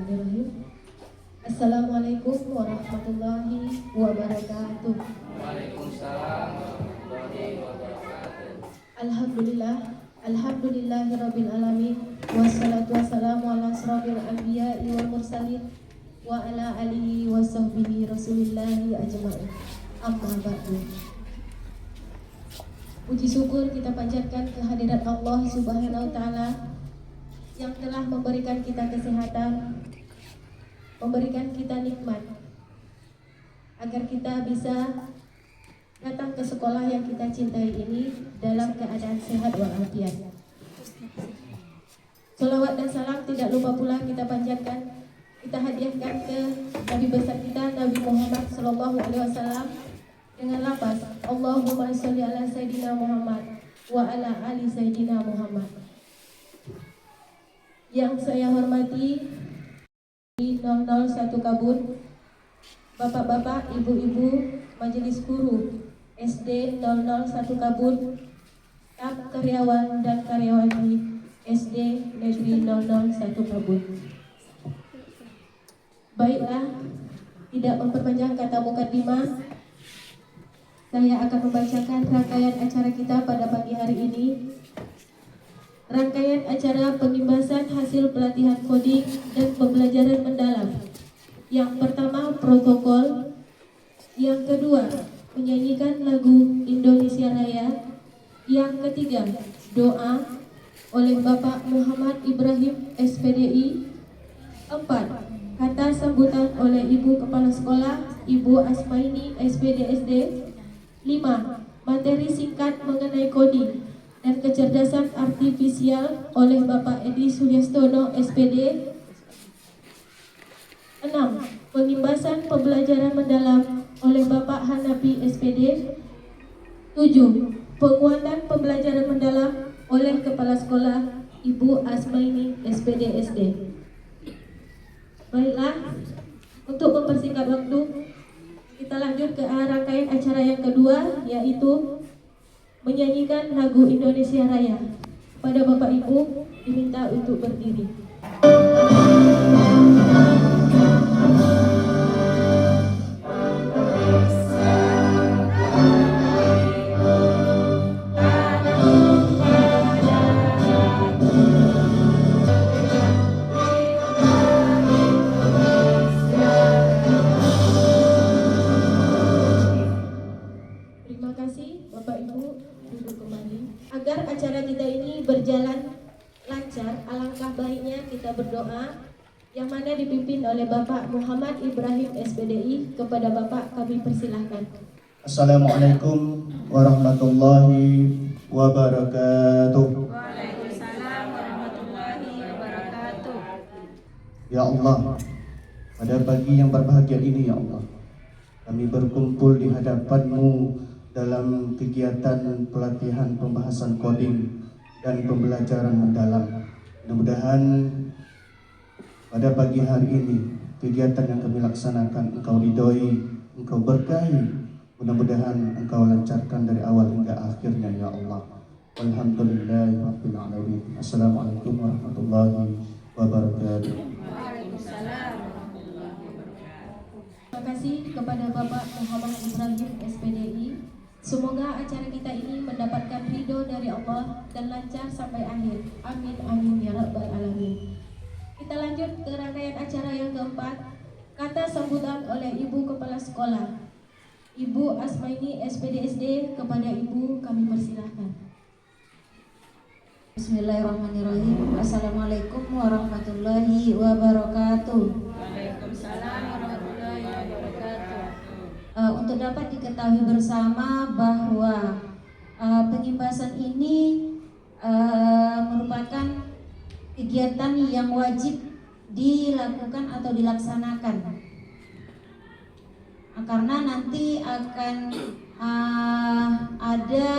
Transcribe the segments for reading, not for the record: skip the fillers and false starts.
Bismillahirrahmanirrahim. Assalamualaikum warahmatullahi wabarakatuh. Waalaikumsalam warahmatullahi wabarakatuh. Alhamdulillahirabbil alamin. Wassalatu wassalamu ala asrofil anbiya'i wal mursalin wa ala alihi wa sahbihi rasulillahi ajma'in. Amma ba'du. Puji syukur kita panjatkan kehadirat Allah Subhanahu wa taala yang telah memberikan kita kesehatan, memberikan kita nikmat, agar kita bisa datang ke sekolah yang kita cintai ini dalam keadaan sehat walafiat. Sholawat dan salam tidak lupa pula kita panjatkan, kita hadiahkan ke Nabi besar kita Nabi Muhammad SAW dengan lafaz Allahumma sholli ala Sayyidina Muhammad wa ala ali Sayyidina Muhammad. Yang saya hormati di 001 Kabun, bapak-bapak, ibu-ibu, majelis guru SD 001 Kabun, staf karyawan dan karyawati SD Negeri 001 Kabun. Baiklah, tidak memperpanjang kata mukadimah, saya akan membacakan rangkaian acara kita pada pagi hari ini. Rangkaian acara pengimbasan hasil pelatihan coding dan pembelajaran mendalam. Yang pertama, protokol. Yang kedua, menyanyikan lagu Indonesia Raya. Yang ketiga, doa oleh Bapak Muhammad Ibrahim SPDI. 4. Kata sambutan oleh Ibu Kepala Sekolah Ibu Asmaini SPDSD. 5. Materi singkat mengenai coding dan kecerdasan artifisial oleh Bapak Edi Suryastono SPD. 6. Pengimbasan pembelajaran mendalam oleh Bapak Hanafi SPD. 7. Penguatan pembelajaran mendalam oleh Kepala Sekolah Ibu Asmaini SPD SD. Baiklah, untuk mempersingkat waktu, kita lanjut ke rangkaian acara yang kedua, yaitu menyanyikan lagu Indonesia Raya. Pada Bapak Ibu diminta untuk berdiri. Terima kasih Bapak Ibu, duduk kembali. Agar acara kita ini berjalan lancar, alangkah baiknya kita berdoa, yang mana dipimpin oleh Bapak Muhammad Ibrahim SPDI. Kepada Bapak kami persilahkan. Assalamualaikum warahmatullahi wabarakatuh. Waalaikumsalam warahmatullahi wabarakatuh. Ya Allah, pada pagi yang berbahagia ini ya Allah, kami berkumpul di hadapan-Mu dalam kegiatan pelatihan pembahasan coding dan pembelajaran mendalam. Mudah-mudahan pada pagi hari ini kegiatan yang kami laksanakan Engkau ridhoi, Engkau berkahi, mudah-mudahan Engkau lancarkan dari awal hingga akhirnya ya Allah. Alhamdulillahirabbil alamin. Assalamualaikum warahmatullahi wabarakatuh. Waalaikumsalam warahmatullahi wabarakatuh. Terima kasih kepada Bapak Muhammad Ibrahim SPDI. Semoga acara kita ini mendapatkan ridho dari Allah dan lancar sampai akhir. Amin amin ya rabbal alamin. Kita lanjut ke rangkaian acara yang keempat. Kata sambutan oleh Ibu Kepala Sekolah Ibu Asmaini SPDSD. Kepada Ibu kami persilahkan. Bismillahirrahmanirrahim. Assalamualaikum warahmatullahi wabarakatuh. Waalaikumsalam warahmatullahi wabarakatuh. Untuk dapat diketahui bersama bahwa pengimbasan ini merupakan kegiatan yang wajib dilakukan atau dilaksanakan, karena nanti akan ada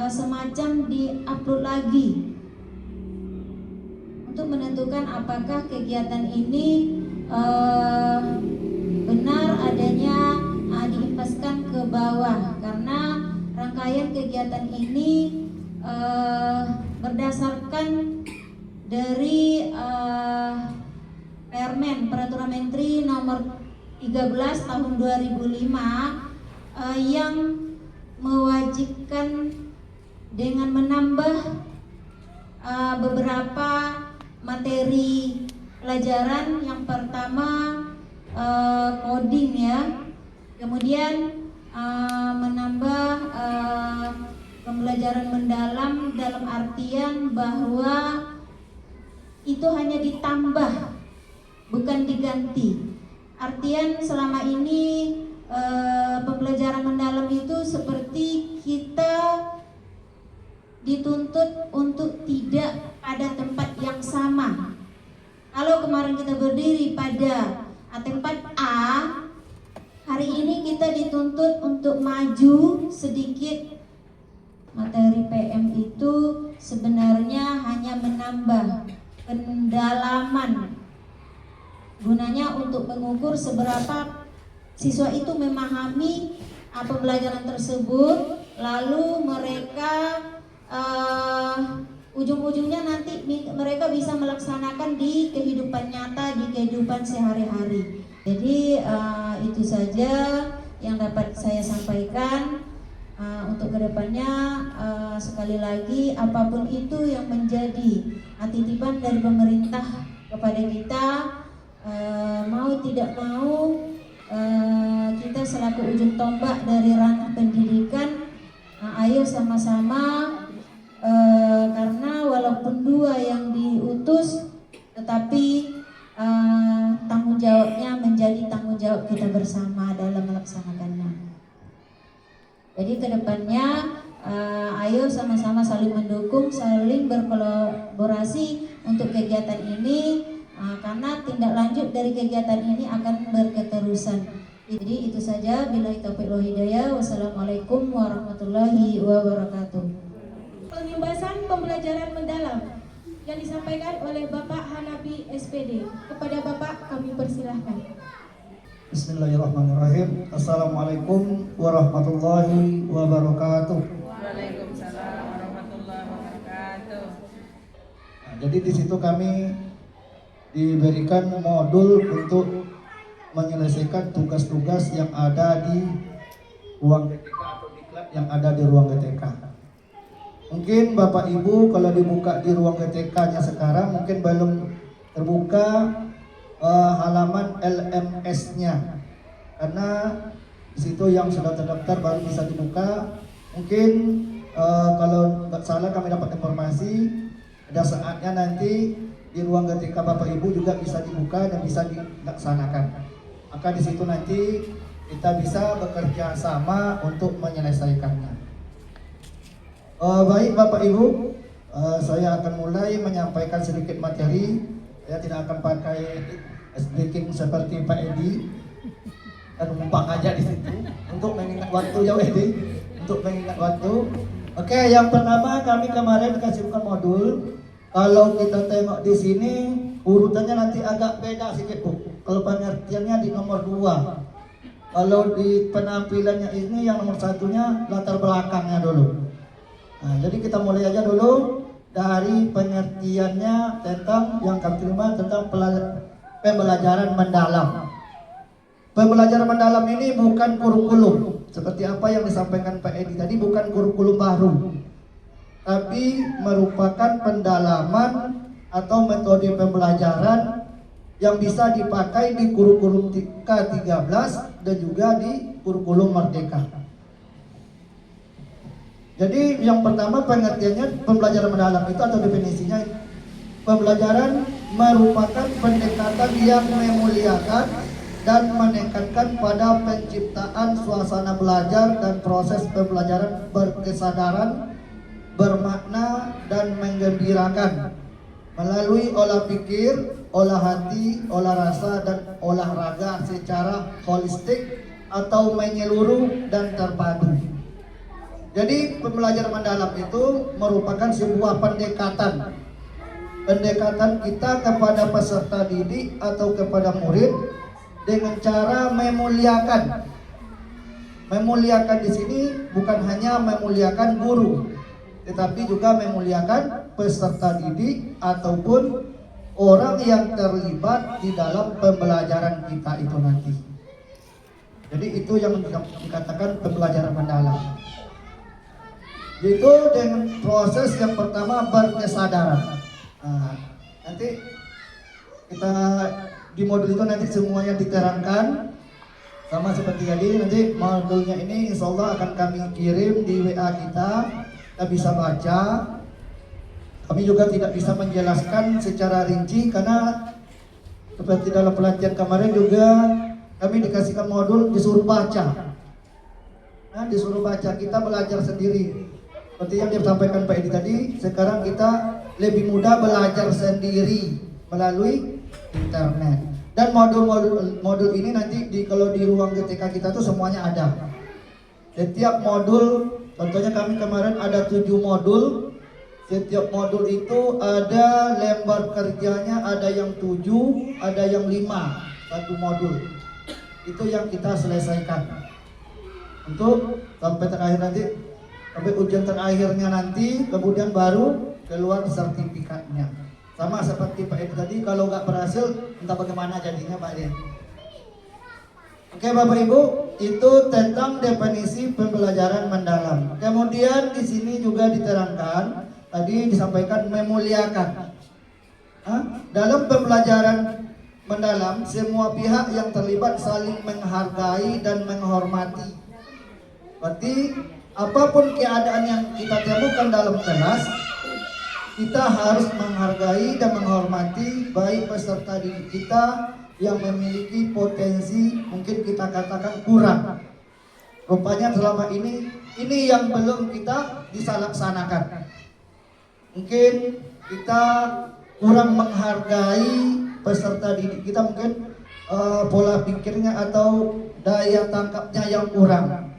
semacam di-upload lagi untuk menentukan apakah kegiatan ini benar adanya diimpaskan ke bawah, karena rangkaian kegiatan ini berdasarkan dari Permen Peraturan Menteri Nomor 13 Tahun 2005 yang mewajibkan dengan menambah beberapa materi pelajaran. Yang pertama coding ya, kemudian menambah pembelajaran mendalam dalam artian bahwa itu hanya ditambah bukan diganti. Artian selama ini pembelajaran mendalam itu seperti kita dituntut untuk tidak pada tempat yang sama. Kalau kemarin kita berdiri pada tempat A, hari ini kita dituntut untuk maju sedikit. Materi PM itu sebenarnya hanya menambah pendalaman, gunanya untuk mengukur seberapa siswa itu memahami pembelajaran tersebut, lalu mereka ujung-ujungnya nanti mereka bisa melaksanakan di kehidupan nyata, di kehidupan sehari-hari. Jadi itu saja yang dapat saya sampaikan. Untuk kedepannya sekali lagi, apapun itu yang menjadi titipan dari pemerintah kepada kita, mau tidak mau kita selaku ujung tombak dari ranah pendidikan, ayo sama-sama, karena walaupun dua yang diutus, tetapi tanggung jawabnya menjadi tanggung jawab kita bersama dalam melaksanakannya. Jadi kedepannya ayo sama-sama saling mendukung, saling berkolaborasi untuk kegiatan ini, karena tindak lanjut dari kegiatan ini akan berketerusan. Jadi itu saja, billahi taufiq wal hidayah. Wassalamualaikum warahmatullahi wabarakatuh. Pengimbasan pembelajaran mendalam yang disampaikan oleh Bapak Hanafi SPD. Kepada Bapak kami persilahkan. Bismillahirrahmanirrahim. Assalamualaikum warahmatullahi wabarakatuh. Waalaikumsalam warahmatullahi wabarakatuh. Nah, jadi di situ kami diberikan modul untuk menyelesaikan tugas-tugas yang ada di ruang GTK atau diklat yang ada di ruang GTK. Mungkin Bapak Ibu kalau dibuka di ruang GTK-nya sekarang mungkin belum terbuka halaman LMS-nya, karena di situ yang sudah terdaftar baru bisa dibuka. Mungkin kalau nggak salah kami dapat informasi ada saatnya nanti di ruang GTK Bapak Ibu juga bisa dibuka dan bisa dilaksanakan. Maka di situ nanti kita bisa bekerja sama untuk menyelesaikannya. Baik Bapak Ibu, saya akan mulai menyampaikan sedikit materi. Saya tidak akan pakai speaking seperti Pak Edi dan numpang aja di situ untuk mengingat waktu ya Edi, untuk mengingat waktu. Oke, yang pertama kami kemarin kasihkan modul. Kalau kita tengok di sini urutannya nanti agak beda sedikit Bu. Kalau pengertiannya di nomor 2. Kalau di penampilannya ini yang nomor 1-nya latar belakangnya dulu. Nah, jadi kita mulai aja dulu dari pengertiannya tentang yang kami terima tentang pembelajaran mendalam. Pembelajaran mendalam ini bukan kurikulum seperti apa yang disampaikan Pak Edi tadi, bukan kurikulum baru, tapi merupakan pendalaman atau metode pembelajaran yang bisa dipakai di kurikulum K13 dan juga di kurikulum Merdeka. Jadi yang pertama pengertiannya pembelajaran mendalam itu atau definisinya, pembelajaran merupakan pendekatan yang memuliakan dan menekankan pada penciptaan suasana belajar dan proses pembelajaran berkesadaran, bermakna dan menggembirakan melalui olah pikir, olah hati, olah rasa dan olahraga secara holistik atau menyeluruh dan terpadu. Jadi pembelajaran mendalam itu merupakan sebuah pendekatan kita kepada peserta didik atau kepada murid dengan cara memuliakan. Memuliakan di sini bukan hanya memuliakan guru, tetapi juga memuliakan peserta didik ataupun orang yang terlibat di dalam pembelajaran kita itu nanti. Jadi itu yang dikatakan pembelajaran mendalam. Itu dengan proses yang pertama berkesadaran. Nah, nanti kita di modul itu nanti semuanya diterangkan sama seperti tadi. Nanti modulnya ini insya Allah akan kami kirim di WA kita bisa baca. Kami juga tidak bisa menjelaskan secara rinci karena seperti dalam pelatihan kemarin juga kami dikasihkan modul disuruh baca. Nah, disuruh baca, kita belajar sendiri. Seperti yang disampaikan Pak Edi tadi, sekarang kita lebih mudah belajar sendiri melalui internet. Dan modul ini nanti kalau di ruang GTK kita tuh semuanya ada. Setiap modul, contohnya kami kemarin ada 7 modul. Setiap modul itu ada lembar kerjanya, ada yang 7, ada yang 5, satu modul. Itu yang kita selesaikan. Untuk sampai terakhir nanti, sampai ujian terakhirnya nanti, kemudian baru keluar sertifikatnya. Sama seperti Pak Edi tadi, kalau nggak berhasil, entah bagaimana jadinya Pak Edi. Oke Bapak Ibu, itu tentang definisi pembelajaran mendalam. Kemudian di sini juga diterangkan, tadi disampaikan memuliakan. Dalam pembelajaran mendalam, semua pihak yang terlibat saling menghargai dan menghormati. Berarti apapun keadaan yang kita temukan dalam kelas, kita harus menghargai dan menghormati baik peserta didik kita yang memiliki potensi mungkin kita katakan kurang. Rupanya selama ini yang belum kita bisa laksanakan. Mungkin kita kurang menghargai peserta didik kita, mungkin pola pikirnya atau daya tangkapnya yang kurang.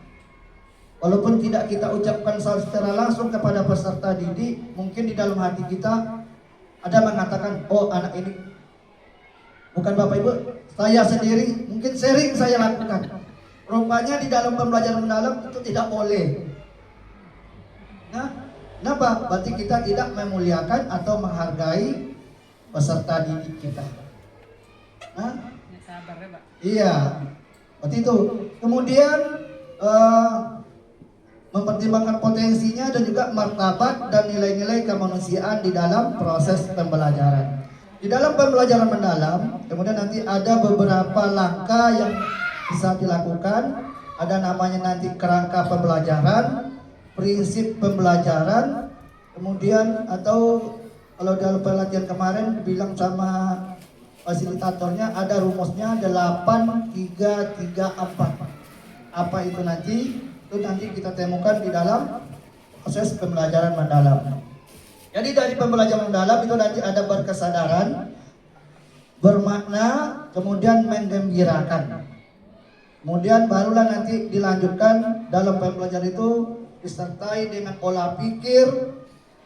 Walaupun tidak kita ucapkan secara langsung kepada peserta didik, mungkin di dalam hati kita ada mengatakan, oh anak ini bukan Bapak Ibu, saya sendiri mungkin sering saya lakukan. Rupanya di dalam pembelajaran mendalam itu tidak boleh. Nah, kenapa? Berarti kita tidak memuliakan atau menghargai peserta didik kita. Nah, sabar ya Pak. iya, berarti itu. Kemudian mempertimbangkan potensinya dan juga martabat dan nilai-nilai kemanusiaan di dalam proses pembelajaran. Di dalam pembelajaran mendalam, kemudian nanti ada beberapa langkah yang bisa dilakukan. Ada namanya nanti kerangka pembelajaran, prinsip pembelajaran, kemudian atau kalau dalam pelatihan kemarin bilang sama fasilitatornya ada rumusnya 8-3-3-4. Apa itu nanti? Itu nanti kita temukan di dalam proses pembelajaran mendalam. Jadi dari pembelajaran mendalam itu nanti ada berkesadaran, bermakna, kemudian menggembirakan. Kemudian barulah nanti dilanjutkan dalam pembelajaran itu disertai dengan olah pikir,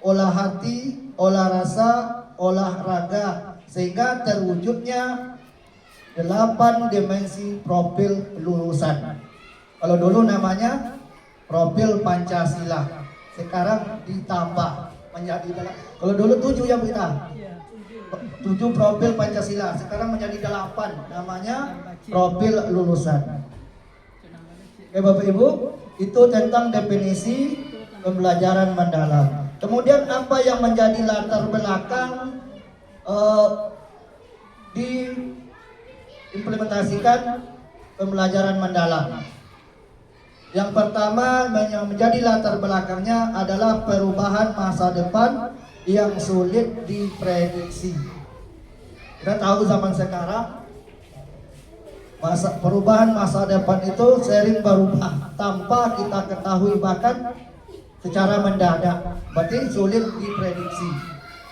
olah hati, olah rasa, olah raga, sehingga terwujudnya 8 dimensi profil lulusan. Kalau dulu namanya profil Pancasila, sekarang ditambah menjadi kalau dulu 7 ya kita, 7 profil Pancasila, sekarang menjadi 8 namanya profil lulusan. Oke Bapak Ibu, itu tentang definisi pembelajaran mendalam. Kemudian apa yang menjadi latar belakang diimplementasikan pembelajaran mendalam? Yang pertama yang menjadi latar belakangnya adalah perubahan masa depan yang sulit diprediksi. Kita tahu zaman sekarang perubahan masa depan itu sering berubah tanpa kita ketahui, bahkan secara mendadak. Berarti sulit diprediksi.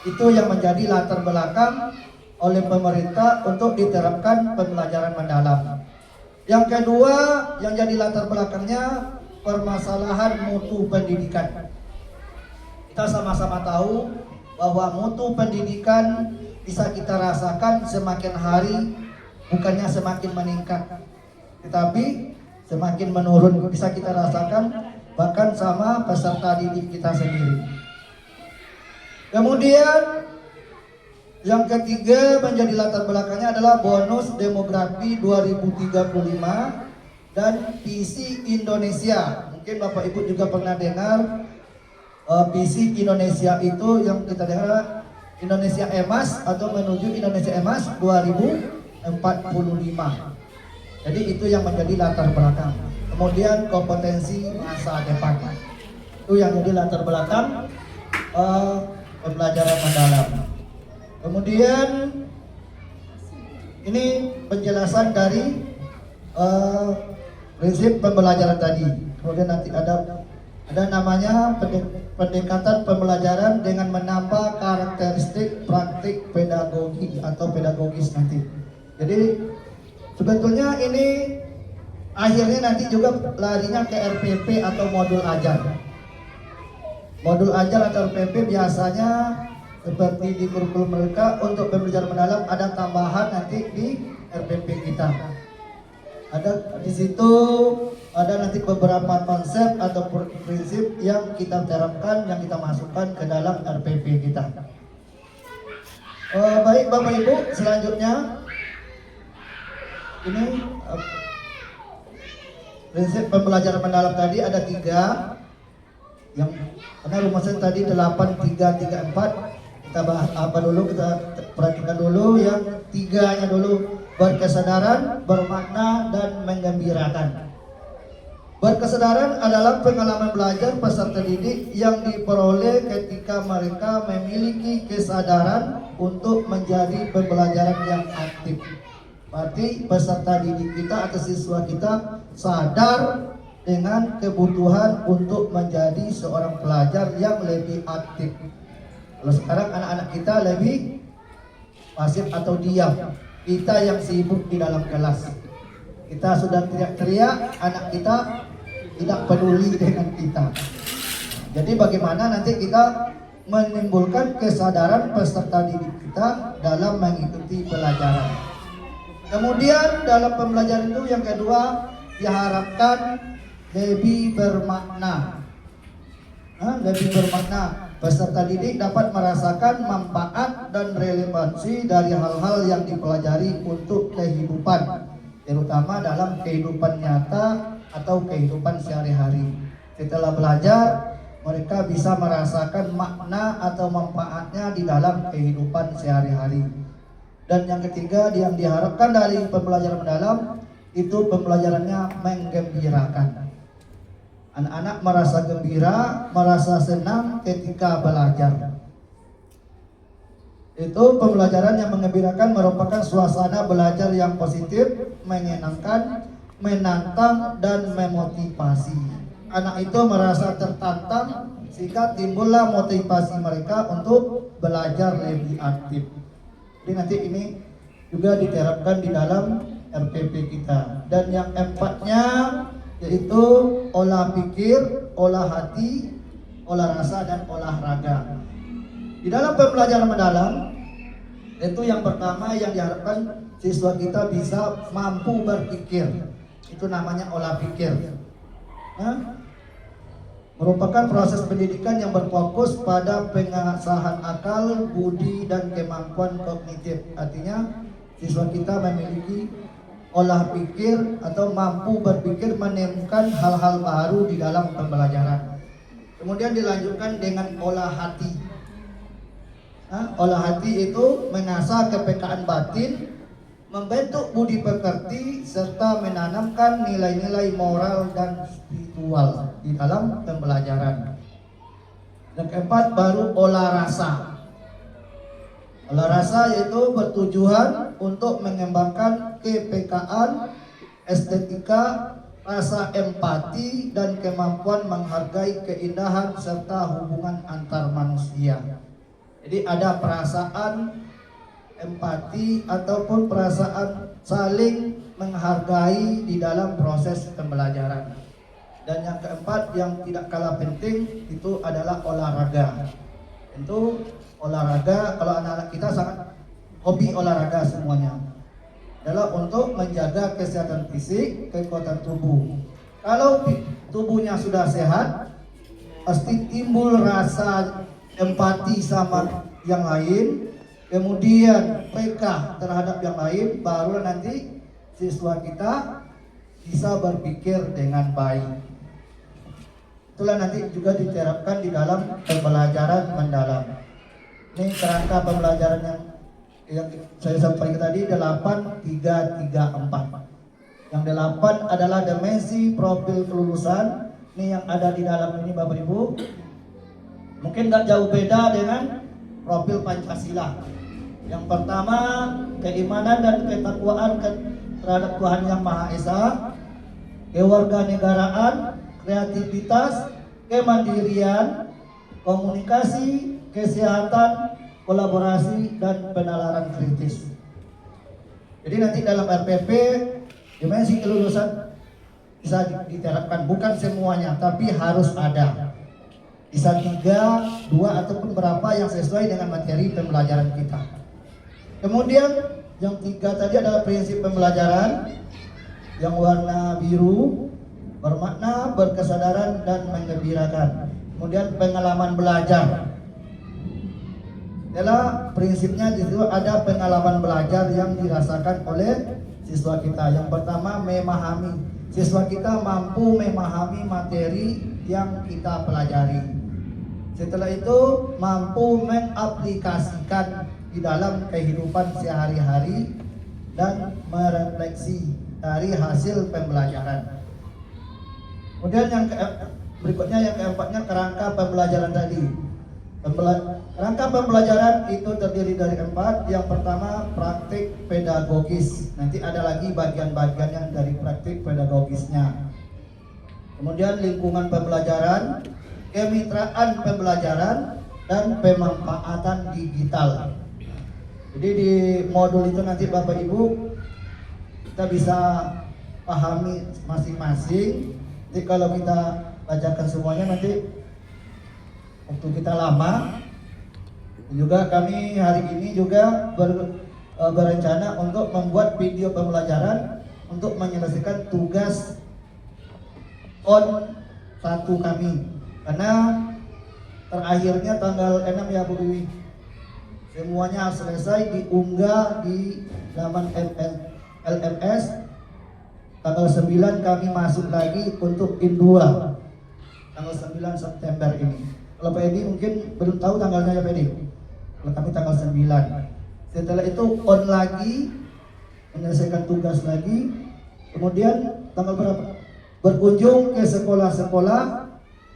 Itu yang menjadi latar belakang oleh pemerintah untuk diterapkan pembelajaran mendalam. Yang kedua yang jadi latar belakangnya permasalahan mutu pendidikan. Kita sama-sama tahu bahwa mutu pendidikan bisa kita rasakan semakin hari bukannya semakin meningkat, tetapi semakin menurun. Bisa kita rasakan bahkan sama peserta didik kita sendiri. Kemudian Yang ketiga menjadi latar belakangnya adalah bonus demografi 2035 dan visi Indonesia. Mungkin Bapak Ibu juga pernah dengar visi Indonesia itu yang kita dengar Indonesia Emas atau menuju Indonesia Emas 2045. Jadi itu yang menjadi latar belakang. Kemudian kompetensi masa depan. Itu yang jadi latar belakang pembelajaran mendalam. Kemudian ini penjelasan dari prinsip pembelajaran tadi. Kemudian nanti ada namanya pendekatan pembelajaran dengan menambah karakteristik praktik pedagogi atau pedagogis nanti. Jadi sebetulnya ini akhirnya nanti juga larinya ke RPP atau modul ajar. Modul ajar atau RPP biasanya seperti di kurikulum mereka untuk pembelajaran mendalam ada tambahan nanti di RPP kita. Ada di situ ada nanti beberapa konsep atau prinsip yang kita terapkan, yang kita masukkan ke dalam RPP kita. Baik Bapak Ibu, selanjutnya ini prinsip pembelajaran mendalam tadi ada 3 yang karena rumusnya tadi 8-3-3-4. Kita bahas apa dulu, kita perhatikan dulu yang 3-nya dulu: berkesadaran, bermakna, dan menggembirakan. Berkesadaran adalah pengalaman belajar peserta didik yang diperoleh ketika mereka memiliki kesadaran untuk menjadi pembelajaran yang aktif. Berarti peserta didik kita atau siswa kita sadar dengan kebutuhan untuk menjadi seorang pelajar yang lebih aktif. Kalau sekarang anak-anak kita lebih pasif atau diam, kita yang sibuk di dalam kelas. Kita sudah teriak-teriak, anak kita tidak peduli dengan kita. Jadi bagaimana nanti kita menimbulkan kesadaran peserta didik kita dalam mengikuti pelajaran. Kemudian dalam pembelajaran itu yang kedua diharapkan lebih bermakna. Lebih bermakna. Peserta didik dapat merasakan manfaat dan relevansi dari hal-hal yang dipelajari untuk kehidupan, terutama dalam kehidupan nyata atau kehidupan sehari-hari. Setelah belajar, mereka bisa merasakan makna atau manfaatnya di dalam kehidupan sehari-hari. Dan yang ketiga yang diharapkan dari pembelajaran mendalam itu pembelajarannya menggembirakan. Anak-anak merasa gembira, merasa senang ketika belajar. Itu pembelajaran yang menggembirakan merupakan suasana belajar yang positif, menyenangkan, menantang, dan memotivasi. Anak itu merasa tertantang sehingga timbullah motivasi mereka untuk belajar lebih aktif. Jadi nanti ini juga diterapkan di dalam RPP kita. Dan yang 4-nya yaitu olah pikir, olah hati, olah rasa, dan olahraga. Di dalam pembelajaran mendalam itu yang pertama yang diharapkan siswa kita bisa mampu berpikir. Itu namanya olah pikir. Merupakan proses pendidikan yang berfokus pada pengasahan akal, budi, dan kemampuan kognitif. Artinya siswa kita memiliki olah pikir atau mampu berpikir, menemukan hal-hal baru di dalam pembelajaran. Kemudian dilanjutkan dengan olah hati. Olah hati itu mengasah kepekaan batin, membentuk budi pekerti, serta menanamkan nilai-nilai moral dan spiritual di dalam pembelajaran. Yang keempat baru olah rasa. Olah rasa yaitu bertujuan untuk mengembangkan kepekaan, estetika, rasa empati, dan kemampuan menghargai keindahan serta hubungan antar manusia. Jadi ada perasaan empati ataupun perasaan saling menghargai di dalam proses pembelajaran. Dan yang keempat yang tidak kalah penting itu adalah olahraga. Tentu olahraga, kalau anak-anak kita sangat hobi olahraga semuanya, adalah untuk menjaga kesehatan fisik, kekuatan tubuh. Kalau tubuhnya sudah sehat, pasti timbul rasa empati sama yang lain, kemudian peka terhadap yang lain, baru nanti siswa kita bisa berpikir dengan baik. Itulah nanti juga diterapkan di dalam pembelajaran mendalam. Ini kerangka pembelajaran yang saya sampaikan tadi 8334. Yang 8 adalah dimensi profil kelulusan. Ini yang ada di dalam ini Bapak Ibu. Mungkin nggak jauh beda dengan profil Pancasila. Yang pertama, keimanan dan ketakwaan terhadap Tuhan Yang Maha Esa, kewarganegaraan, kreativitas, kemandirian, komunikasi, kesehatan, kolaborasi, dan penalaran kritis. Jadi nanti dalam RPP dimensi kelulusan bisa diterapkan, bukan semuanya, tapi harus ada. Bisa 3, 2, ataupun berapa yang sesuai dengan materi pembelajaran kita. Kemudian yang 3 tadi adalah prinsip pembelajaran yang warna biru, bermakna, berkesadaran, dan menggembirakan. Kemudian pengalaman belajar. Adalah prinsipnya di situ ada pengalaman belajar yang dirasakan oleh siswa kita. Yang pertama, memahami. Siswa kita mampu memahami materi yang kita pelajari. Setelah itu mampu mengaplikasikan di dalam kehidupan sehari-hari dan merefleksi dari hasil pembelajaran. Kemudian yang berikutnya yang keempatnya kerangka pembelajaran tadi. Rangka pembelajaran itu terdiri dari 4. Yang pertama, praktik pedagogis. Nanti ada lagi bagian-bagian yang dari praktik pedagogisnya. Kemudian lingkungan pembelajaran, kemitraan pembelajaran, dan pemanfaatan digital. Jadi di modul itu nanti Bapak Ibu kita bisa pahami masing-masing. Jadi kalau kita bacakan semuanya nanti waktu kita lama. Juga kami hari ini juga berencana untuk membuat video pembelajaran untuk menyelesaikan tugas on 1 kami, karena terakhirnya tanggal 6 ya Bu Dewi. Semuanya harus selesai diunggah di laman LMS. Tanggal 9 kami masuk lagi untuk IN2 tanggal 9 September ini. Kalau Pak Edi mungkin belum tahu tanggalnya ya Pak Edi. Kalau kami tanggal 9. Setelah itu on lagi, menyelesaikan tugas lagi. Kemudian tanggal berapa? Berkunjung ke sekolah-sekolah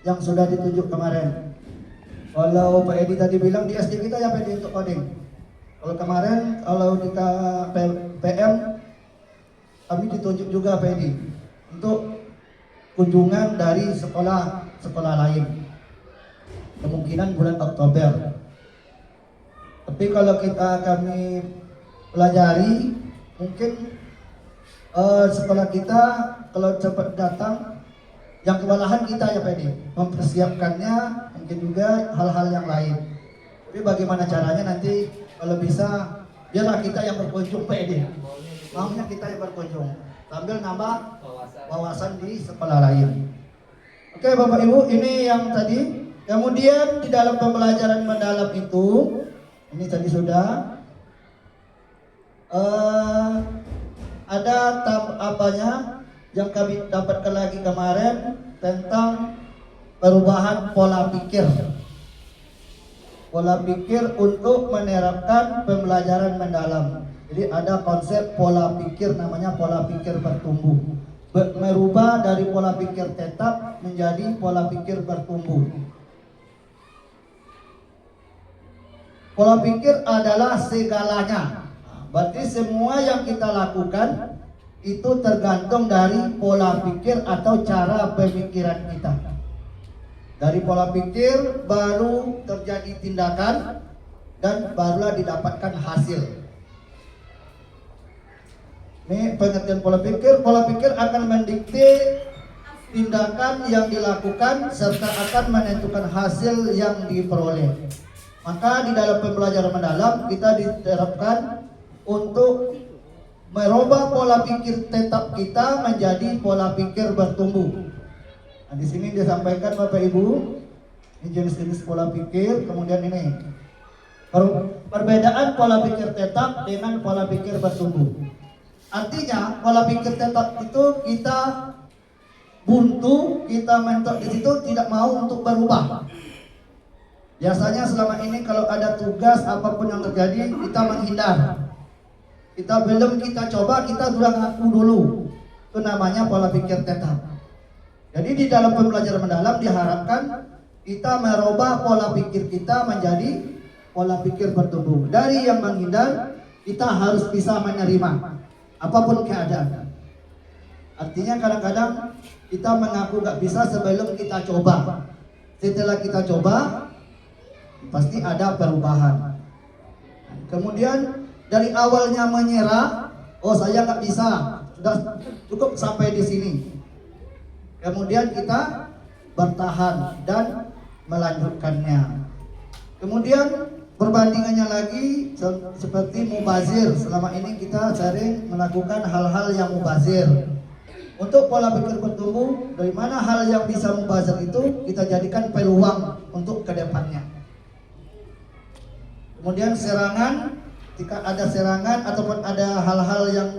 yang sudah ditunjuk kemarin. Kalau Pak Edi tadi bilang di SD kita ya Pak Edi untuk coding. Kalau kemarin kalau di PM kami ditunjuk juga Pak Edi untuk kunjungan dari sekolah lain. Kemungkinan bulan Oktober. Tapi kalau kami pelajari, mungkin sekolah kita kalau cepat datang, yang kewalahan kita ya Pak Edi, mempersiapkannya, mungkin juga hal-hal yang lain. Tapi bagaimana caranya nanti kalau bisa, biarlah kita yang berkunjung Pak Edi. Maunya kita yang berkunjung, sambil nambah wawasan di sekolah lain. Oke Bapak Ibu, ini yang tadi. Kemudian di dalam pembelajaran mendalam itu, ini tadi sudah ada apanya yang kami dapatkan lagi kemarin tentang perubahan pola pikir. Pola pikir untuk menerapkan pembelajaran mendalam. Jadi ada konsep pola pikir namanya pola pikir bertumbuh. Merubah dari pola pikir tetap menjadi pola pikir bertumbuh. Pola pikir adalah segalanya. Berarti semua yang kita lakukan itu tergantung dari pola pikir atau cara pemikiran kita. Dari pola pikir baru terjadi tindakan dan barulah didapatkan hasil. Ini pengertian pola pikir. Pola pikir akan mendikte tindakan yang dilakukan serta akan menentukan hasil yang diperoleh. Maka di dalam pembelajaran mendalam kita diterapkan untuk merubah pola pikir tetap kita menjadi pola pikir bertumbuh. Nah, di sini disampaikan Bapak Ibu, ini jenis-jenis pola pikir. Kemudian ini perbedaan pola pikir tetap dengan pola pikir bertumbuh. Artinya pola pikir tetap itu kita buntu, kita mentok di situ, tidak mau untuk berubah. Biasanya selama ini kalau ada tugas apapun yang terjadi, kita menghindar. Kita belum kita coba, kita sudah ngaku dulu. Itu namanya pola pikir tetap. Jadi di dalam pembelajaran mendalam diharapkan kita merubah pola pikir kita menjadi pola pikir bertumbuh. Dari yang menghindar, kita harus bisa menerima apapun keadaan. Artinya kadang-kadang kita mengaku gak bisa sebelum kita coba. Setelah kita coba, pasti ada perubahan. Kemudian dari awalnya menyerah, oh saya gak bisa, sudah cukup sampai di sini. Kemudian kita bertahan dan melanjutkannya. Kemudian perbandingannya lagi seperti mubazir. Selama ini kita sering melakukan hal-hal yang mubazir. Untuk pola pikir bertumbuh, dari mana hal yang bisa mubazir itu kita jadikan peluang untuk kedepannya. Kemudian serangan, ketika ada serangan ataupun ada hal-hal yang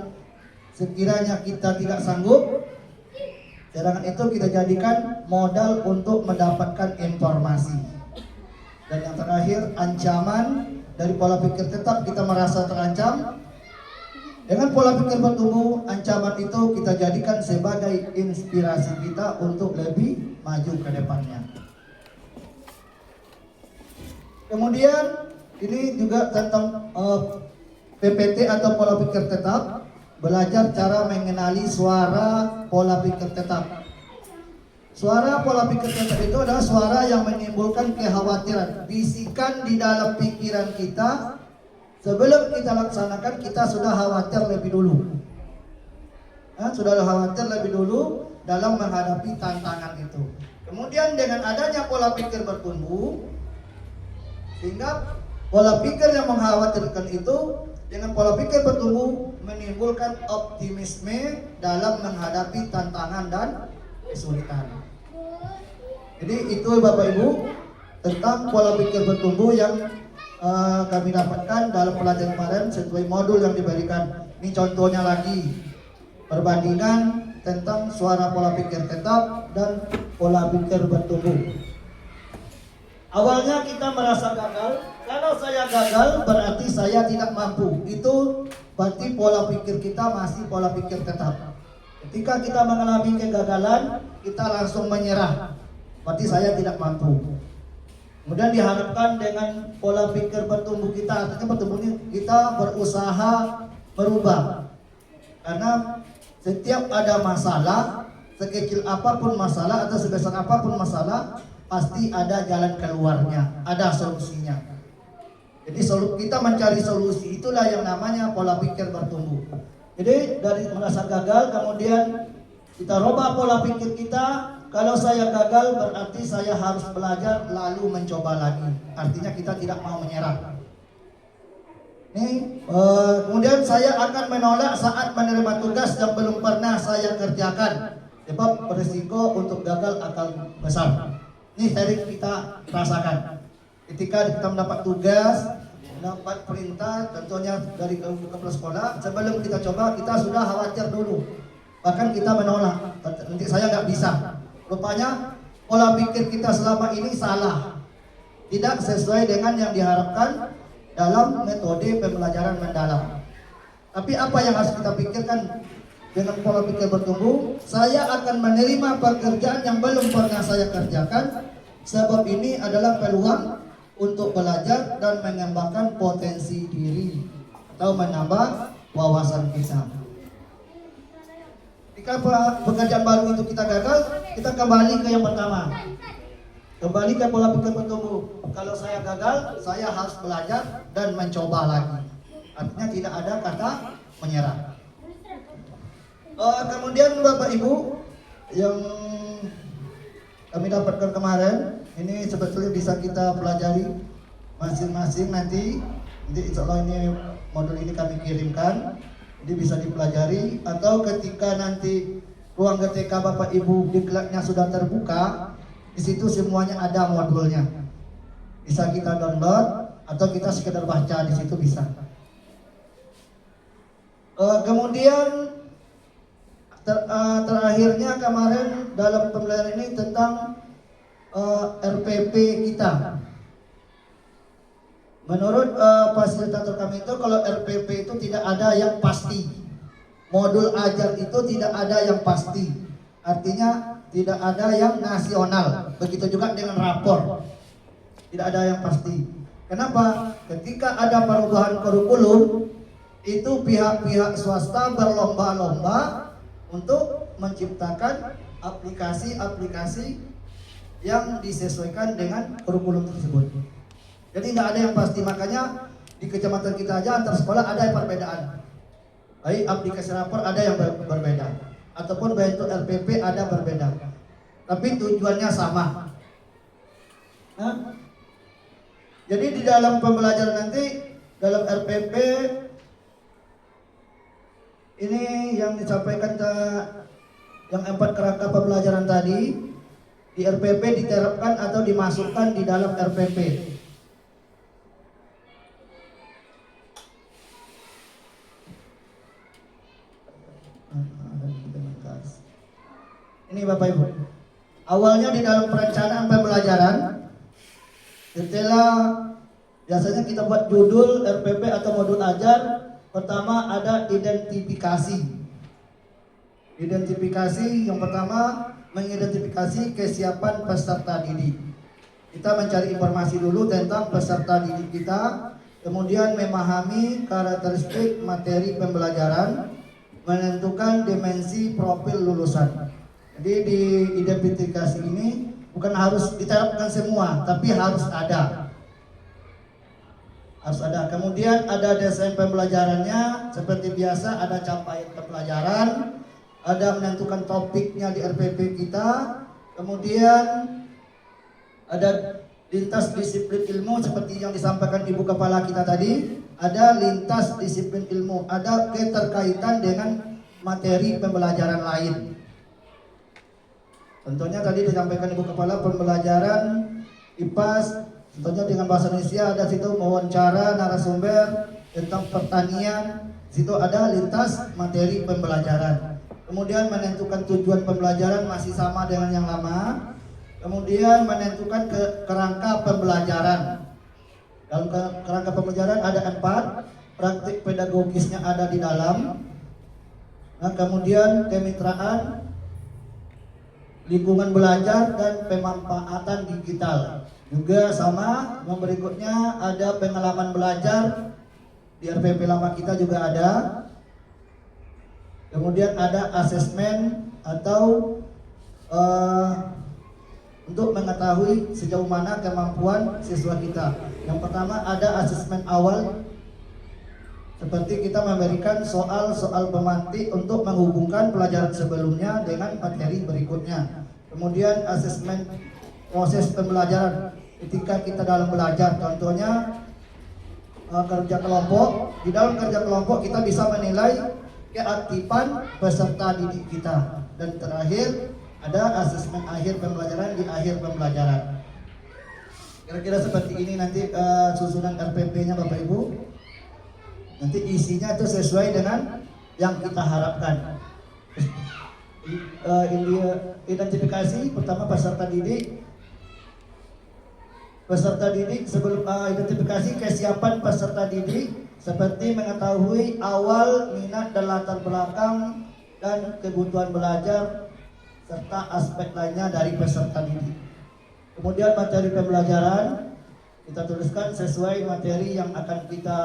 sekiranya kita tidak sanggup, serangan itu kita jadikan modal untuk mendapatkan informasi. Dan yang terakhir, ancaman. Dari pola pikir tetap kita merasa terancam. Dengan pola pikir bertumbuh, ancaman itu kita jadikan sebagai inspirasi kita untuk lebih maju ke depannya. Kemudian ini juga tentang PPT atau pola pikir tetap. Belajar cara mengenali suara pola pikir tetap. Suara pola pikir tetap itu adalah suara yang menimbulkan kekhawatiran, bisikan di dalam pikiran kita. Sebelum kita laksanakan, kita sudah khawatir lebih dulu. Sudah khawatir lebih dulu dalam menghadapi tantangan itu. Kemudian dengan adanya pola pikir bertumbuh, sehingga pola pikir yang mengkhawatirkan itu dengan pola pikir bertumbuh menimbulkan optimisme dalam menghadapi tantangan dan kesulitan. Jadi itu Bapak Ibu tentang pola pikir bertumbuh yang kami dapatkan dalam pelajaran kemarin sesuai modul yang diberikan. Ini contohnya lagi perbandingan tentang suara pola pikir tetap dan pola pikir bertumbuh. Awalnya kita merasa gagal. Kalau saya gagal berarti saya tidak mampu. Itu berarti pola pikir kita masih pola pikir tetap. Ketika kita mengalami kegagalan, kita langsung menyerah. Berarti saya tidak mampu. Kemudian diharapkan dengan pola pikir bertumbuh kita, artinya bertumbuh kita berusaha merubah. Karena setiap ada masalah, sekecil apapun masalah atau sebesar apapun masalah, pasti ada jalan keluarnya, ada solusinya. Jadi kita mencari solusi, itulah yang namanya pola pikir bertumbuh. Jadi dari merasa gagal, kemudian kita rubah pola pikir kita. Kalau saya gagal berarti saya harus belajar lalu mencoba lagi. Artinya kita tidak mau menyerah. Kemudian saya akan menolak saat menerima tugas yang belum pernah saya kerjakan. Sebab berisiko untuk gagal akan besar. Ini sering kita rasakan. Ketika kita mendapat tugas, mendapat perintah, tentunya dari kepala sekolah, sebelum kita coba kita sudah khawatir dulu. Bahkan kita menolak. Nanti saya nggak bisa. Rupanya pola pikir kita selama ini salah, tidak sesuai dengan yang diharapkan dalam metode pembelajaran mendalam. Tapi apa yang harus kita pikirkan dengan pola pikir bertumbuh? Saya akan menerima pekerjaan yang belum pernah saya kerjakan, sebab ini adalah peluang untuk belajar dan mengembangkan potensi diri atau menambah wawasan kita. Jika pekerjaan baru itu kita gagal, kita kembali ke yang pertama. Kembali ke pola pikir bertumbuh. Kalau saya gagal, saya harus belajar dan mencoba lagi. Artinya tidak ada kata menyerah. Kemudian Bapak Ibu yang kami dapatkan kemarin, ini sebetulnya bisa kita pelajari masing-masing nanti. Insya Allah ini modul ini kami kirimkan. Jadi bisa dipelajari, atau ketika nanti ruang GTK Bapak Ibu diklatnya sudah terbuka, di situ semuanya ada modulnya. Bisa kita download atau kita sekedar baca di situ bisa. Kemudian terakhirnya kemarin dalam pembelajaran ini tentang RPP kita. Menurut fasilitator kami itu, kalau RPP itu tidak ada yang pasti. Modul ajar itu tidak ada yang pasti. Artinya tidak ada yang nasional. Begitu juga dengan rapor. Tidak ada yang pasti. Kenapa? Ketika ada perubahan kurikulum, itu pihak-pihak swasta berlomba-lomba untuk menciptakan aplikasi-aplikasi yang disesuaikan dengan kurikulum tersebut. Jadi tidak ada yang pasti, makanya di kecamatan kita aja antar sekolah ada yang perbedaan. Baik aplikasi rapor ada yang berbeda, ataupun bentuk RPP ada berbeda. Tapi tujuannya sama. Nah, jadi di dalam pembelajaran nanti dalam RPP ini yang disampaikan yang 4 kerangka pembelajaran tadi di RPP diterapkan atau dimasukkan di dalam RPP. Ini Bapak Ibu. Awalnya di dalam perencanaan pembelajaran, setelah biasanya kita buat judul RPP atau modul ajar, pertama ada identifikasi. Identifikasi yang pertama mengidentifikasi kesiapan peserta didik. Kita mencari informasi dulu tentang peserta didik kita, kemudian memahami karakteristik materi pembelajaran, menentukan dimensi profil lulusan. Jadi di identifikasi ini bukan harus diterapkan semua, tapi harus ada. Harus ada. Kemudian ada desain pembelajarannya, seperti biasa ada capaian pembelajaran, ada menentukan topiknya di RPP kita, kemudian ada lintas disiplin ilmu seperti yang disampaikan Ibu Kepala kita tadi, ada lintas disiplin ilmu, ada keterkaitan dengan materi pembelajaran lain. Contohnya tadi disampaikan Ibu Kepala pembelajaran IPAS, contohnya dengan bahasa Indonesia ada situ mewawancara narasumber tentang pertanian, situ ada lintas materi pembelajaran. Kemudian menentukan tujuan pembelajaran masih sama dengan yang lama. Kemudian menentukan kerangka pembelajaran. Dalam kerangka pembelajaran ada 4, praktik pedagogisnya ada di dalam. Nah, kemudian kemitraan, lingkungan belajar, dan pemanfaatan digital. Juga sama, yang berikutnya ada pengalaman belajar, di RPP lama kita juga ada. Kemudian ada asesmen atau untuk mengetahui sejauh mana kemampuan siswa kita. Yang pertama ada asesmen awal, seperti kita memberikan soal-soal pemantik untuk menghubungkan pelajaran sebelumnya dengan materi berikutnya. Kemudian asesmen proses pembelajaran ketika kita dalam belajar, contohnya kerja kelompok. Di dalam kerja kelompok kita bisa menilai keaktifan peserta didik kita. Dan terakhir ada asesmen akhir pembelajaran di akhir pembelajaran. Kira-kira seperti ini nanti susunan RPP-nya Bapak Ibu. Nanti isinya itu sesuai dengan yang kita harapkan. Identifikasi pertama peserta didik. Peserta didik sebelum identifikasi kesiapan peserta didik seperti mengetahui awal, minat dan latar belakang dan kebutuhan belajar serta aspek lainnya dari peserta didik. Kemudian materi pembelajaran kita tuliskan sesuai materi yang akan kita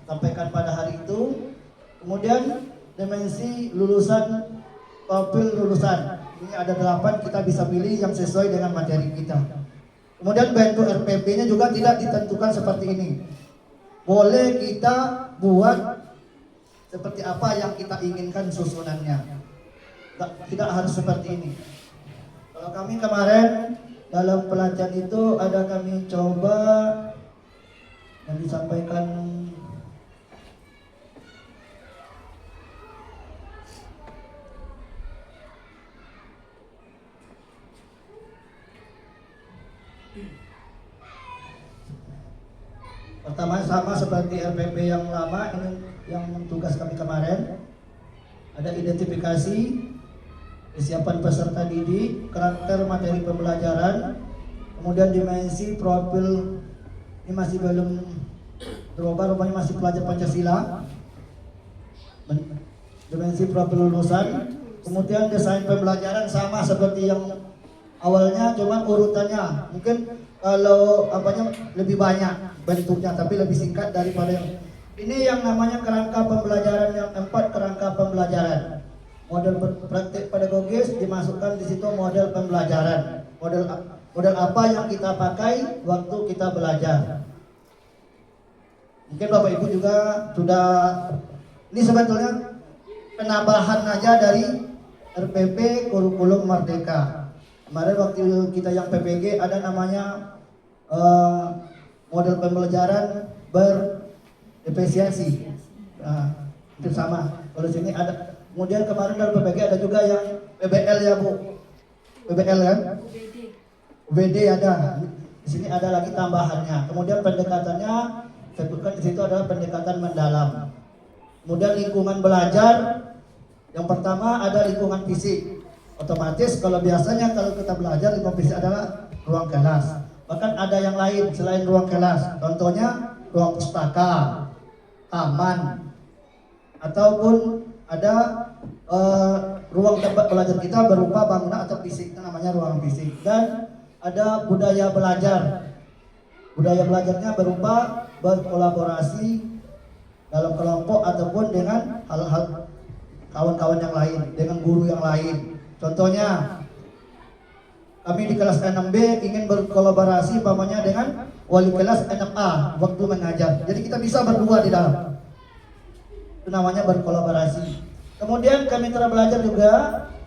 sampaikan pada hari itu. Kemudian dimensi lulusan, profil lulusan. Ini ada 8, kita bisa pilih yang sesuai dengan materi kita. Kemudian bentuk RPP-nya juga tidak ditentukan seperti ini. Boleh kita buat seperti apa yang kita inginkan susunannya. Tidak harus seperti ini. Kalau kami kemarin dalam pelatihan itu ada kami coba yang disampaikan Pertama sama seperti RPP yang lama, ini yang tugas kami kemarin. Ada identifikasi, kesiapan peserta didik, karakter materi pembelajaran, kemudian dimensi profil ini masih belum berubah, rupanya masih pelajar Pancasila. Dimensi profil lulusan, kemudian desain pembelajaran sama seperti yang awalnya, cuman urutannya mungkin kalau lebih banyak bentuknya, tapi lebih singkat daripada yang ini. Yang namanya kerangka pembelajaran, yang 4 kerangka pembelajaran. Model praktik pedagogis dimasukkan di situ, model pembelajaran. Model apa yang kita pakai waktu kita belajar. Mungkin Bapak Ibu juga sudah, ini sebetulnya penambahan aja dari RPP Kurikulum Merdeka. Kemarin waktu kita yang PPG ada namanya model pembelajaran berefisiensi. Nah, itu sama. Kalau sini ada. Kemudian kemarin dari PPG ada juga yang PBL ya Bu. PBL kan? UBD ada. Di sini ada lagi tambahannya. Kemudian pendekatannya sebutkan di situ adalah pendekatan mendalam. Kemudian lingkungan belajar. Yang pertama ada lingkungan fisik. Otomatis kalau biasanya kalau kita belajar lingkungan fisik adalah ruang kelas. Bahkan ada yang lain selain ruang kelas. Contohnya ruang pustaka, taman, ataupun ada ruang tempat belajar kita berupa bangunan atau fisik, itu namanya ruang fisik. Dan ada budaya belajar. Budaya belajarnya berupa berkolaborasi dalam kelompok ataupun dengan hal-hal kawan-kawan yang lain, dengan guru yang lain. Contohnya kami di kelas 6B ingin berkolaborasi umpamanya dengan wali kelas 6A waktu mengajar. Jadi kita bisa berdua di dalam. Itu namanya berkolaborasi. Kemudian kami telah belajar juga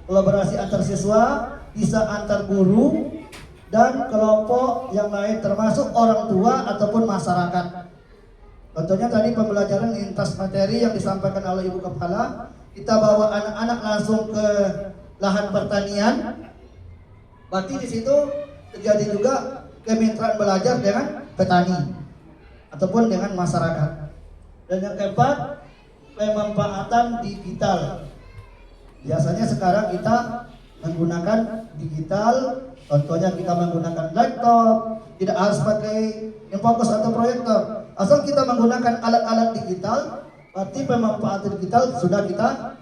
kolaborasi antar siswa, bisa antar guru dan kelompok yang lain termasuk orang tua ataupun masyarakat. Contohnya tadi pembelajaran lintas materi yang disampaikan oleh Ibu Kepala, kita bawa anak-anak langsung ke lahan pertanian. Berarti di situ terjadi juga kemitraan belajar dengan petani ataupun dengan masyarakat. Dan yang keempat, pemanfaatan digital. Biasanya sekarang kita menggunakan digital, contohnya kita menggunakan laptop, tidak harus pakai infocus atau proyektor. Asal kita menggunakan alat-alat digital, berarti pemanfaatan digital sudah kita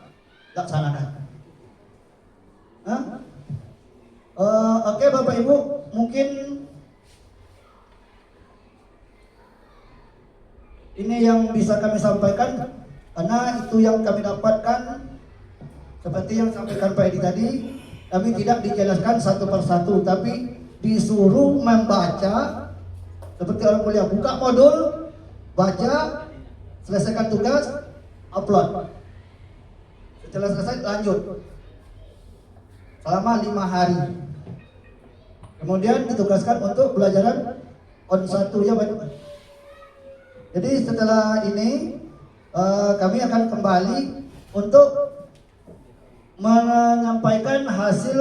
laksanakan. Oke Bapak Ibu, mungkin ini yang bisa kami sampaikan, karena itu yang kami dapatkan. Seperti yang sampaikan Pak Edi tadi, kami tidak dijelaskan satu persatu, tapi disuruh membaca seperti orang kuliah, buka modul, baca, selesaikan tugas, upload. Setelah selesai lanjut selama 5 hari. Kemudian ditugaskan untuk pelajaran on 1 ya Pak. Jadi setelah ini kami akan kembali untuk menyampaikan hasil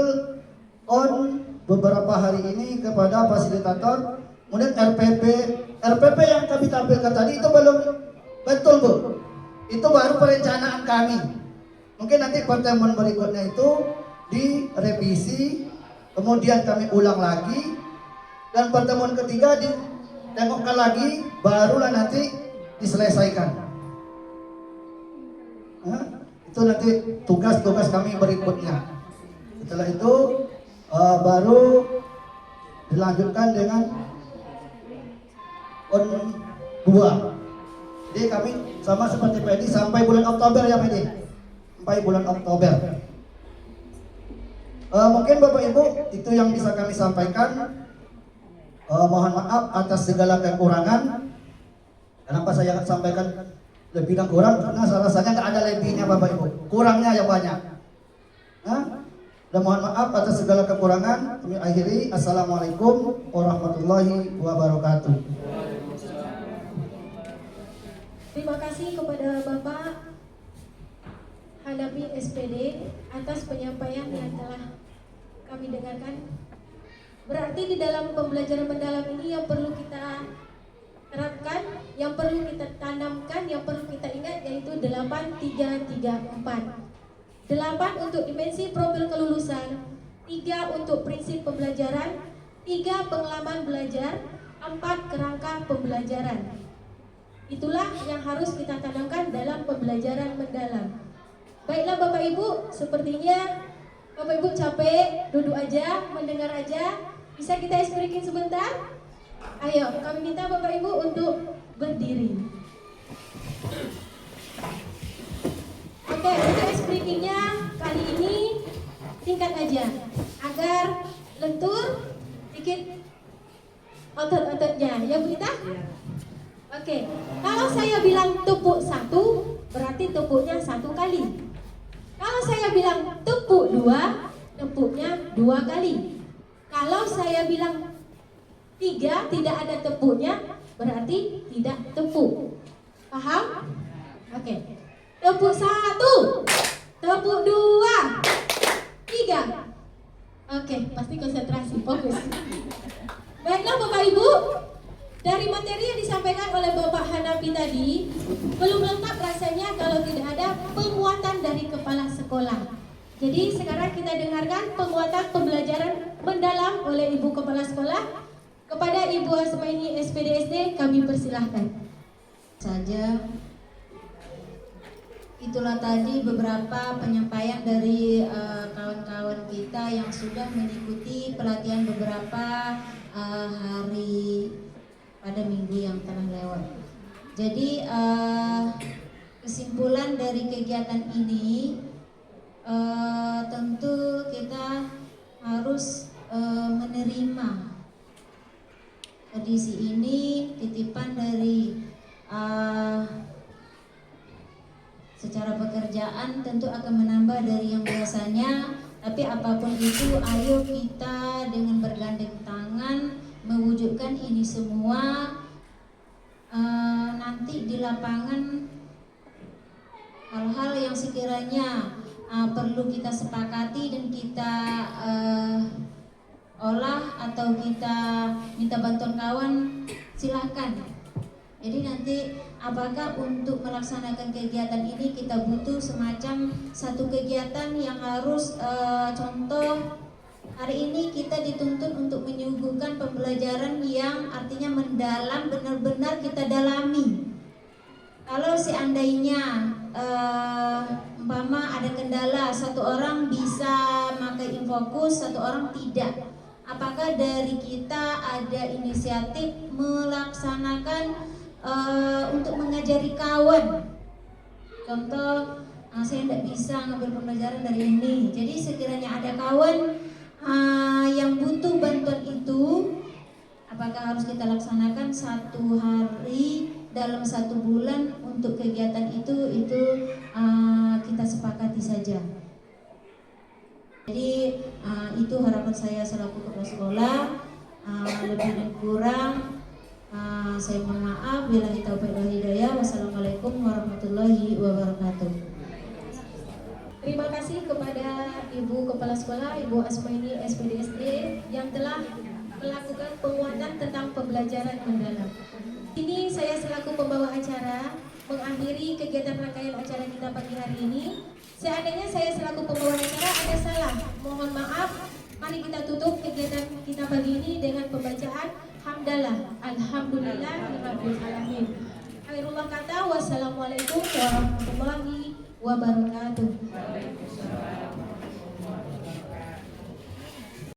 on beberapa hari ini kepada fasilitator. Kemudian RPP yang kami tampilkan tadi itu belum betul Bu. Itu baru perencanaan kami. Mungkin nanti pertemuan berikutnya itu direvisi, kemudian kami ulang lagi, dan pertemuan ketiga ditengokkan lagi, barulah nanti diselesaikan. Itu nanti tugas-tugas kami berikutnya. Setelah itu baru dilanjutkan dengan on 2. Jadi kami sama seperti PD sampai bulan Oktober ya PD. Sampai bulan Oktober. Mungkin Bapak Ibu itu yang bisa kami sampaikan. Mohon maaf atas segala kekurangan. Kenapa saya akan sampaikan lebih dan kurang? Karena rasanya nggak ada lebihnya Bapak Ibu, kurangnya yang banyak. Dan mohon maaf atas segala kekurangan. Kami akhiri. Assalamualaikum warahmatullahi wabarakatuh. Terima kasih kepada Bapak Hanafi SPD atas penyampaian yang telah kami dengarkan. Berarti di dalam pembelajaran mendalam ini yang perlu kita terapkan, yang perlu kita tanamkan, yang perlu kita ingat yaitu 8-3-3-4. 8 untuk dimensi profil kelulusan, 3 untuk prinsip pembelajaran, 3 pengalaman belajar, 4 kerangka pembelajaran. Itulah yang harus kita tanamkan dalam pembelajaran mendalam. Baiklah Bapak Ibu, sepertinya Bapak Ibu capek, duduk aja, mendengar aja. Bisa kita ice breaking sebentar? Ayo, kami minta Bapak Ibu untuk berdiri. Oke, untuk ice breakingnya kali ini singkat aja, agar lentur dikit otot-ototnya, ya Bu Ita? Oke, kalau saya bilang tepuk 1, berarti tepuknya 1 kali. Kalau saya bilang tepuk 2, tepuknya 2 kali. Kalau saya bilang 3, tidak ada tepuknya, berarti tidak tepuk. Paham? Oke. Tepuk 1, tepuk 2, 3. Oke, pasti konsentrasi, fokus. Baiklah Bapak Ibu, dari materi yang disampaikan oleh Bapak Hanafi tadi, belum lengkap rasanya kalau tidak ada penguatan dari kepala sekolah. Jadi sekarang kita dengarkan penguatan pembelajaran mendalam oleh Ibu Kepala Sekolah. Kepada Ibu Asmaini SPDSD kami persilahkan. Saja. Itulah tadi beberapa penyampaian dari kawan-kawan kita yang sudah mengikuti pelatihan beberapa hari pada minggu yang telah lewat. Jadi kesimpulan dari kegiatan ini tentu kita harus menerima kondisi ini, titipan dari secara pekerjaan tentu akan menambah dari yang biasanya, tapi apapun itu ayo kita dengan bergandeng tangan mewujudkan ini semua. Nanti di lapangan hal-hal yang sekiranya perlu kita sepakati dan kita olah atau kita minta bantuan kawan, silahkan. Jadi nanti apakah untuk melaksanakan kegiatan ini kita butuh semacam satu kegiatan yang harus contoh hari ini kita dituntut untuk menyuguhkan pembelajaran yang artinya mendalam, benar-benar kita dalami. Kalau seandainya umpama ada kendala, satu orang bisa pakai infokus, satu orang tidak. Apakah dari kita ada inisiatif melaksanakan untuk mengajari kawan? Contoh, saya tidak bisa ngambil pembelajaran dari ini. Jadi sekiranya ada kawan yang butuh bantuan itu, apakah harus kita laksanakan 1 hari dalam 1 bulan untuk kegiatan itu kita sepakati saja. Jadi itu harapan saya selaku kepala sekolah. Lebih dan kurang saya mohon maaf. Billahi taufiq wal hidayah. Wassalamualaikum warahmatullahi wabarakatuh. Terima kasih kepada Ibu Kepala Sekolah, Ibu Asmaini SPDSD yang telah melakukan penguatan tentang pembelajaran mendalam. Ini saya selaku pembawa acara mengakhiri kegiatan rangkaian acara kita pagi hari ini. Seandainya saya selaku pembawa acara ada salah, mohon maaf. Mari kita tutup kegiatan kita pagi ini dengan pembacaan hamdalah, alhamdulillahirabbil alamin. Akhirullah kata, wassalamualaikum warahmatullahi wabarakatuh.